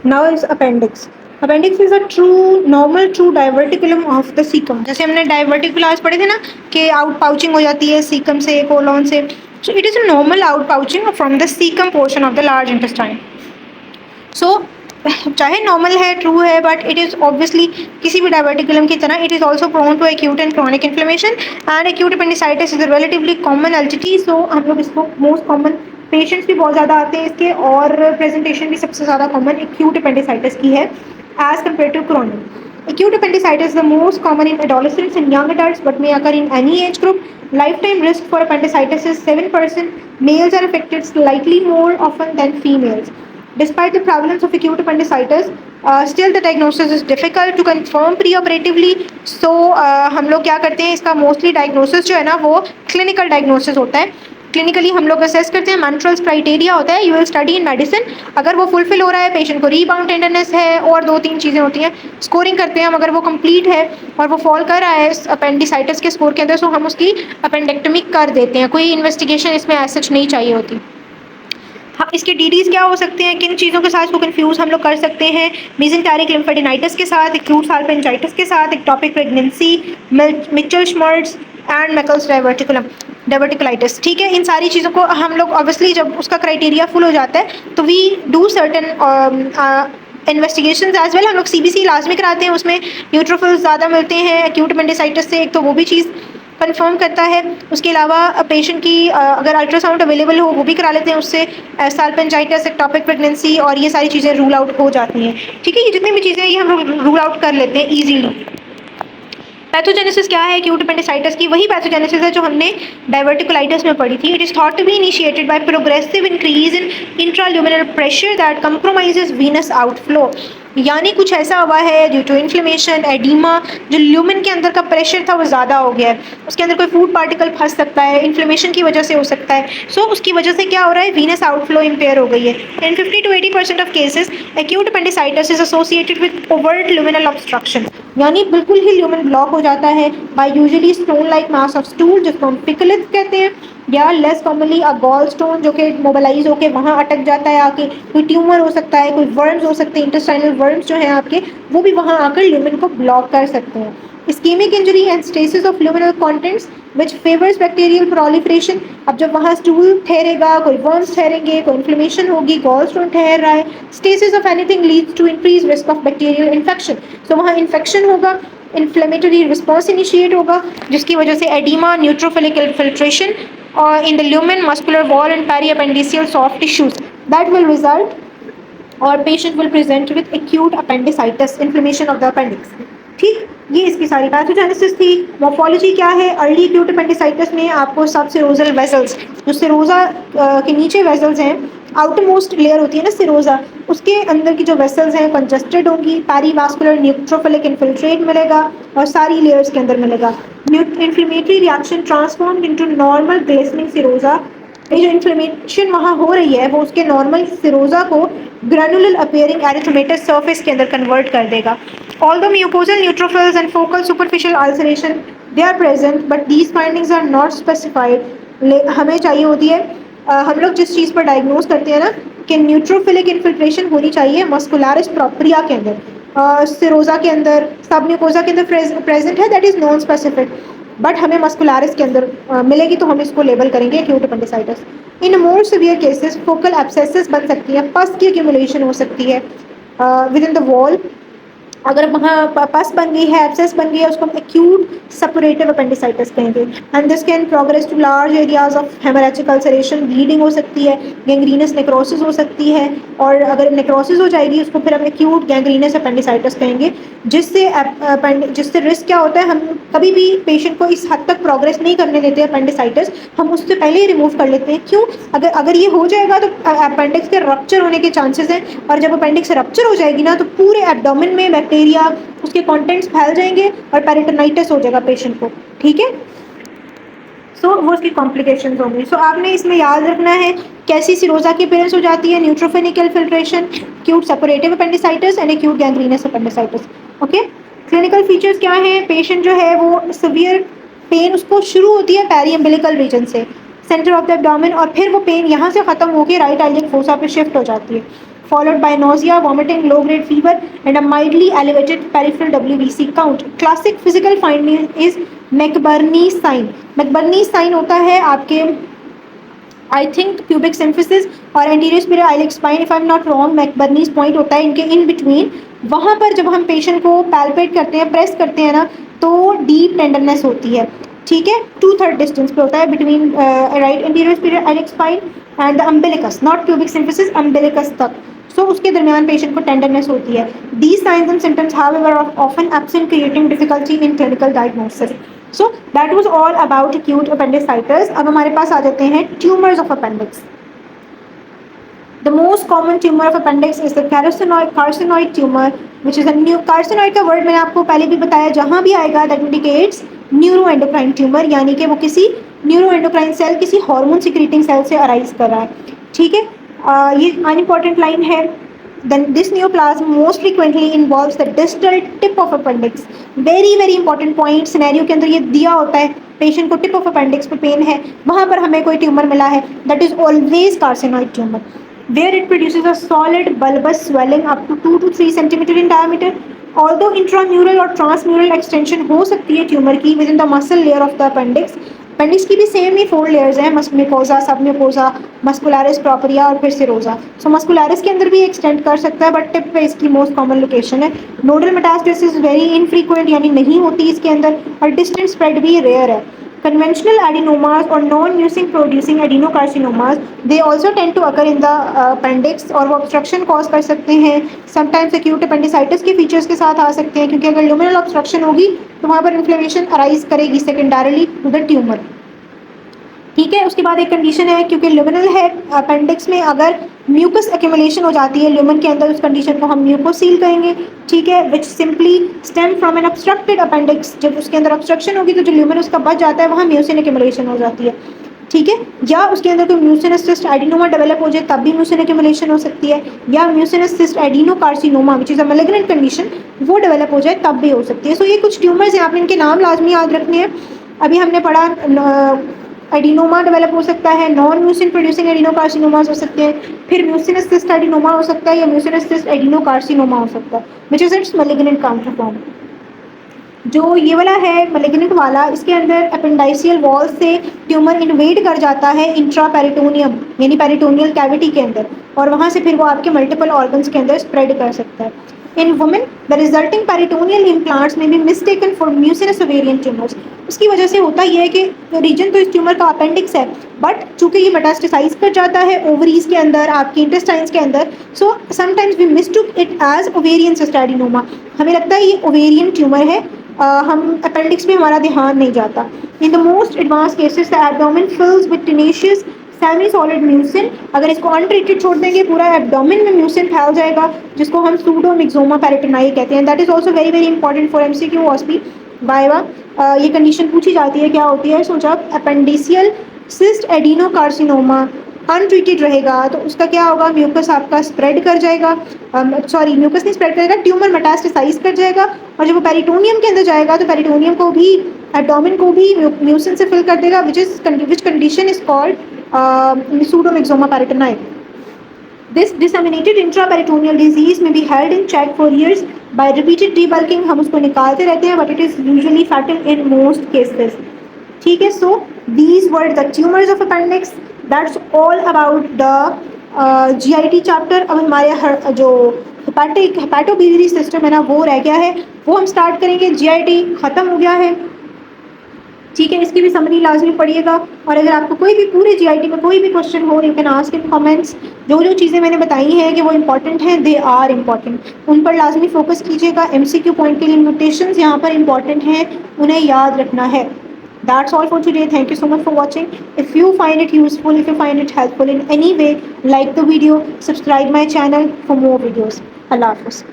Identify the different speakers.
Speaker 1: Now is appendix. Appendix is a normal true diverticulum of the caecum. जैसे हमने डाइवर्टिकुलास पढ़े थे ना कि आउट पाउचिंग हो जाती है सीकम से, कोलोन से। So it is a normal outpouching from the caecum portion of the large intestine. So चाहे नॉर्मल है, ट्रू है, बट इट इज ऑब्वियसली किसी भी डाइवर्टिकुलम की तरह it is also prone to acute and chronic inflammation and acute appendicitis is relatively common entity. So हम लोग इसको मोस्ट कॉमन, पेशेंट्स भी बहुत ज़्यादा आते हैं इसके, और प्रेजेंटेशन भी सबसे ज़्यादा कॉमन एक्यूट अपेंडिसाइटिस की है as compare to chronic. Acute appendicitis is the most common in adolescents and young adults but may occur in any age group. Lifetime risk for appendicitis is 7%. Males are affected slightly more often than females. Despite the prevalence of acute appendicitis, still the diagnosis is difficult to confirm preoperatively. So हम लोग क्या करते हैं, इसका mostly diagnosis जो है ना वो क्लिनिकल डायग्नोसिस होता है। क्लिनिकली हम लोग असेस करते हैं, मैंट्रल्स क्राइटेरिया होता है, you will study in medicine. अगर वो फुलफिल हो रहा है, पेशेंट को रीबाउंड टेंडरनेस है और 2-3 चीज़ें होती हैं, स्कोरिंग करते हैं हम। अगर वो कंप्लीट है और वो फॉल कर रहा है अपेंडिसाइटिस के स्कोर के अंदर, तो हम उसकी अपेंडेक्टमी कर देते हैं। कोई इन्वेस्टिगेशन इसमें ऐसा नहीं चाहिए होती। हाँ, इसके डीडीज क्या हो सकते हैं, किन चीज़ों के साथ इसको कंफ्यूज हम लोग कर सकते हैं? मेसेंटेरिक लिम्फेडिनाइटिस के साथ, एक्यूट साल्पिंजाइटिस के साथ, ectopic pregnancy, Mitchell श्मर्ट्स and मैकल्स diverticulitis. ठीक है, इन सारी चीज़ों को हम लोग ऑब्वियसली जब उसका क्राइटेरिया फुल हो जाता है तो we do certain investigation as well. हम लोग सीबीसी लाजमी कराते हैं, उसमें न्यूट्रोफिल्स ज़्यादा मिलते हैं एक्यूट अपेंडिसाइटिस से, एक तो वो भी चीज़ कंफर्म करता है। उसके अलावा पेशेंट की अगर अल्ट्रासाउंड अवेलेबल हो वो भी करा लेते हैं, उससे साल्पिंजाइटिस, एक्टोपिक प्रेगनेंसी और ये सारी चीज़ें रूल आउट हो जाती हैं। ठीक है, ये जितनी भी चीज़ें हैं ये हम रूल आउट कर लेते हैं ईजीली। पैथोजेनेसिस क्या है एक्यूट अपेंडिसाइटिस की? वही पैथोजेनेसिस है जो हमने डाइवर्टिकुलाइटिस में पढ़ी थी। It is thought to be initiated by progressive increase in intraluminal pressure that compromises venous outflow. यानी कुछ ऐसा हुआ है ड्यू टू इन्फ्लेमेशन, एडिमा, जो ल्यूमिन के अंदर का प्रेशर था वो ज़्यादा हो गया है, उसके अंदर कोई फूड पार्टिकल फंस सकता है, इन्फ्लेमेशन की वजह से हो सकता है। सो उसकी वजह से क्या हो रहा है, वीनस आउटफ्लो इम्पेयर हो गई है। In 50 to 80% of cases acute appendicitis is associated with overt luminal obstruction, यानी बिल्कुल ही ल्यूमिन ब्लॉक हो जाता है by usually stone like mass of stool, जिसको हम पिकलिथ कहते हैं, या less commonly a gall stone, जो कि मोबालाइज होकर वहाँ अटक जाता है आके। कोई ट्यूमर हो सकता है, कोई वर्म्स हो सकते हैं, इंटेस्टाइनल वर्म्स जो हैं आपके, वो भी वहाँ आकर ल्यूमिन को ब्लॉक कर सकते हैं। Ischaemic injury and stasis of luminal contents which favours bacterial proliferation. अब जब वहाँ स्टूल ठहरेगा, कोई वर्म्स ठहरेंगे, कोई इन्फ्लेमेशन होगी, गॉल स्टोन ठहर रहा है, stasis of anything leads to increase risk of bacterial infection. तो वहाँ इन्फेक्शन होगा, इन्फ्लेमेटरी रिस्पॉन्स इनिशिएट होगा, जिसकी वजह से एडिमा, न्यूट्रोफिलिक इन्फिल्ट्रेशन और in the lumen, muscular wall and periappendiceal soft tissues that will result और patient will present with acute appendicitis, inflammation of the appendix. ठीक, ये इसकी सारी पैथोजेनेसिस थी। मोर्फोलॉजी क्या है अर्ली एक्यूट अपेंडिसाइटिस में? आपको सब सिरोजल वेसल्स, जो सिरोजा के नीचे वेसल्स हैं, आउटर मोस्ट लेयर होती है ना सिरोजा, उसके अंदर की जो वेसल्स हैं कंजस्टेड होंगी, पेरीवास्कुलर न्यूट्रोफिलिक इन्फिल्ट्रेट मिलेगा और सारी लेयर्स के अंदर मिलेगा। Inflammatory reaction transformed into normal glistening Sironja. ये जो इन्फ्लेमेशन वहाँ हो रही है वो उसके नॉर्मल सिरोजा को ग्रेनुलर अपीयरिंग एरिथमेटस सरफेस के अंदर कन्वर्ट कर देगा। Although mucosal neutrophils and focal superficial ulceration they are present, but these findings are not specified. हमें चाहिए होती है हम लोग जिस चीज़ पर डायग्नोज करते हैं ना कि न्यूट्रोफिलिक इन्फिल्ट्रेशन होनी चाहिए मस्कुलरिस प्रोप्रिया के अंदर, सिरोजा के अंदर, सब म्यूकोजा के अंदर प्रेजेंट है, that is non specific, but हमें मस्कुलरिस के अंदर मिलेगी तो हम इसको लेबल करेंगे एक्यूट अपेंडिसाइटिस। इन मोर सिवियर केसेस फोकल एब्सेसिस बन सकती है, पस की एक्यूमुलेशन हो सकती है विद इन द वॉल। अगर वहाँ पस बन गई है, एब्सेस बन गई है, उसको हम एक्यूट सपोरेटिव अपेंडिसाइटिस कहेंगे। And this can progress to large areas of haemorrhagic ulceration, bleeding हो सकती है, गैंग्रीनस नेक्रोसिस हो सकती है, और अगर नेक्रोसिस हो जाएगी उसको फिर हम एक्यूट गैंग्रीनस अपेंडिसाइटिस कहेंगे, जिससे रिस्क क्या होता है, हम कभी भी पेशेंट को इस हद तक प्रोग्रेस नहीं करने देते अपेंडिसाइटिस, हम उससे पहले ही रिमूव कर लेते हैं। क्यों? अगर ये हो जाएगा तो अपेंडिक्स के रप्चर होने के चांसेस हैं, और जब अपेंडिक्स रप्चर हो जाएगी ना तो पूरे एब्डोमेन में बैक्टीरिया, उसके कंटेंट्स फैल जाएंगे और पेरिटोनाइटिस हो जाएगा पेशेंट को। ठीक है, सो वो उसकी कॉम्प्लिकेशंस होंगी। सो आपने इसमें याद रखना है कैसी सिरोजा की अपीयरेंस हो जाती है, neutrophilic infiltration, acute suppurative appendicitis and acute gangrenous appendicitis. Okay, clinical features क्या हैं? पेशेंट जो है वो सिवियर पेन उसको शुरू होती है पेरी अम्बिलिकल रीजन से, सेंटर ऑफ द एब्डोमेन, और फिर वो पेन यहाँ से खत्म होकर राइट आइलिक फोसा पे शिफ्ट हो जाती है। followed by nausea, vomiting, low-grade fever, and a mildly elevated peripheral WBC count. Classic physical finding is McBurney sign. McBurney sign होता है आपके आई थिंक क्यूबिक सिम्फिसिस और anterior superior iliac spine, if I am not wrong, McBurney's point होता है इनके in between. वहाँ पर जब हम पेशेंट को पैल्पेट करते हैं, प्रेस करते हैं ना, तो डीप टेंडरनेस होती है. ठीक है, 2/3 डिस्टेंस पे होता है between right anterior superior iliac spine and the umbilicus, not pubic symphysis, umbilicus तक. सो उसके दरमियान पेशेंट को टेंडरनेस होती है. These signs and symptoms however are often absent, creating difficulty in clinical diagnosis. So that was all about acute appendicitis. अब हमारे पास आ जाते हैं tumours of appendix. The most common tumor of appendix is the carcinoid tumor, which is a new carcinoid का word मैंने आपको पहले भी बताया, जहाँ भी आएगा that indicates neuroendocrine tumor, यानी कि वो किसी neuroendocrine सेल, किसी हार्मोन सिक्रीटिंग सेल से अराइज कर रहा है. ठीक है, ये अनइम्पॉर्टेंट लाइन है. Then this neoplasm most frequently involves the distal tip of appendix. very important point. Scenario के अंदर ये दिया होता है, पेशेंट को टिप ऑफ अपेंडिक्स पे पेन है, वहाँ पर हमें कोई ट्यूमर मिला है, that is always carcinoid tumour, where it produces a solid bulbous swelling up to 2 to 3 centimeter in diameter. Although intramural और transmural extension हो सकती है ट्यूमर की within the muscle layer of the appendix. Appendix की भी same ही 4 layers हैं, mucosa, सब mucosa, muscularis प्रोपरिया और फिर सिरोजा. सो मस्कुलरिस के अंदर भी एक्सटेंड कर सकता है, बट टिप पे इसकी मोस्ट कॉमन लोकेशन है. नोडल मेटास्टेसिस वेरी इनफ्रीक्वेंट, यानी नहीं होती इसके अंदर, और डिस्टेंट स्प्रेड भी रेयर है. Conventional adenomas or non-mucin producing adenocarcinomas, they also tend to occur in the appendix, और वो obstruction cause कर सकते हैं. Sometimes acute appendicitis के features के साथ आ सकते हैं, क्योंकि अगर luminal obstruction होगी तो वहाँ पर inflammation arise करेगी secondarily to the tumor. ठीक है, उसके बाद एक कंडीशन है, क्योंकि ल्यूमिनल है अपेंडिक्स में, अगर म्यूकस एक्यूमुलेशन हो जाती है ल्यूमन के अंदर, उस कंडीशन को हम म्यूकोसील कहेंगे. ठीक है, which simply stem from an obstructed appendix. जब उसके अंदर ऑब्स्ट्रक्शन होगी तो जो ल्यूमन उसका बच जाता है, वहाँ म्यूसिन एक्यूमुलेशन हो जाती है. ठीक है, या उसके अंदर कोई म्यूसिनस सिस्ट एडिनोमा डेवलप हो जाए, तब भी म्यूसिन एक्यूमुलेशन हो सकती है, या mucinous cyst adenocarcinoma which is a malignant condition, वो डेवलप हो जाए, तब भी हो सकती है. सो ये कुछ ट्यूमर्स हैं, आपने इनके नाम लाजमी याद रखने हैं. अभी हमने पढ़ा एडिनोमा डेवलप हो सकता है, नॉन म्यूसिन प्रोड्यूसिंग एडिनोकार्सिनोमास हो सकते हैं, फिर म्यूसिनस सिस्ट एडिनोमा हो सकता है, या म्यूसिनस सिस्ट एडिनोकार्सिनोमा हो सकता है, which is it's malignant counter form. जो ये वाला है मैलिग्नेंट वाला, इसके अंदर अपेंडाइसियल वॉल से ट्यूमर इन्वेड कर जाता है इंट्रापेरिटोनियम, यानी पेरिटोनियल कैविटी के अंदर, और वहाँ से फिर वो आपके मल्टीपल ऑर्गन्स के अंदर स्प्रेड कर सकता है. In women, the resulting peritoneal implants may be mistaken for mucinous ovarian tumors. उसकी वजह से होता यह है कि रीजन तो इस ट्यूमर का अपेंडिक्स है, बट चूंकि ये मेटास्टेसाइज कर जाता है ओवरीज के अंदर, आपके इंटेस्टाइन्स के अंदर, so sometimes we mistook it as ovarian cyst adenoma. हमें लगता है ये ओवेरियन ट्यूमर है, हम अपेंडिक्स में हमारा ध्यान नहीं जाता. In the most advance cases the abdomen fills with tenacious semi solid mucin. अगर इसको अनट्रीटेड छोड़ देंगे, पूरा एब्डोमेन में म्यूसिन फैल जाएगा, जिसको हम सूडोमिक्सोमा पेरिटोनाई कहते हैं. That is also very important for MCQ OSPE viva. ये कंडीशन पूछी जाती है, क्या होती है. सो जब अपेंडिशियल सिस्ट एडिनोकार्सिनोमा अनट्रीटेड रहेगा तो उसका क्या होगा, म्यूकस आपका स्प्रेड कर जाएगा, सॉरी म्यूकस नहीं स्प्रेड करेगा, ट्यूमर मेटास्टेसाइज कर जाएगा, और जब वो पेरिटोनियम के अंदर जाएगा तो पेरिटोनियम को भी, एब्डोमेन को भी म्यूसिन से फिल कर देगा, which condition is called pseudomyxoma peritoni. This disseminated intraperitoneal disease may be held in check for years by repeated debulking. हम उसको निकालते रहते हैं, but it is usually fatal in most cases. ठीक है, so these were the tumors of appendix. That's all about the GIT chapter. अब हमारे जो हेपेटोबिलियरी सिस्टम है ना, वो रह गया है, वो हम स्टार्ट करेंगे. GIT ख़त्म हो गया है. ठीक है, इसकी भी समरी लाजमी पढ़िएगा. और अगर आपको कोई भी पूरे GIT में कोई भी क्वेश्चन हो, you can ask in comments. जो जो चीज़ें मैंने बताई हैं कि वो इंपॉर्टेंट हैं, दे आर इम्पॉर्टेंट, उन पर लाजमी फोकस कीजिएगा. MCQ पॉइंट के लिए म्यूटेशंस यहाँ पर इंपॉर्टेंट हैं, उन्हें याद रखना है. That's all for today. Thank you so much for watching. If you find it useful, if you find it helpful in any way, like the video, subscribe my channel for more videos. Allah Hafiz.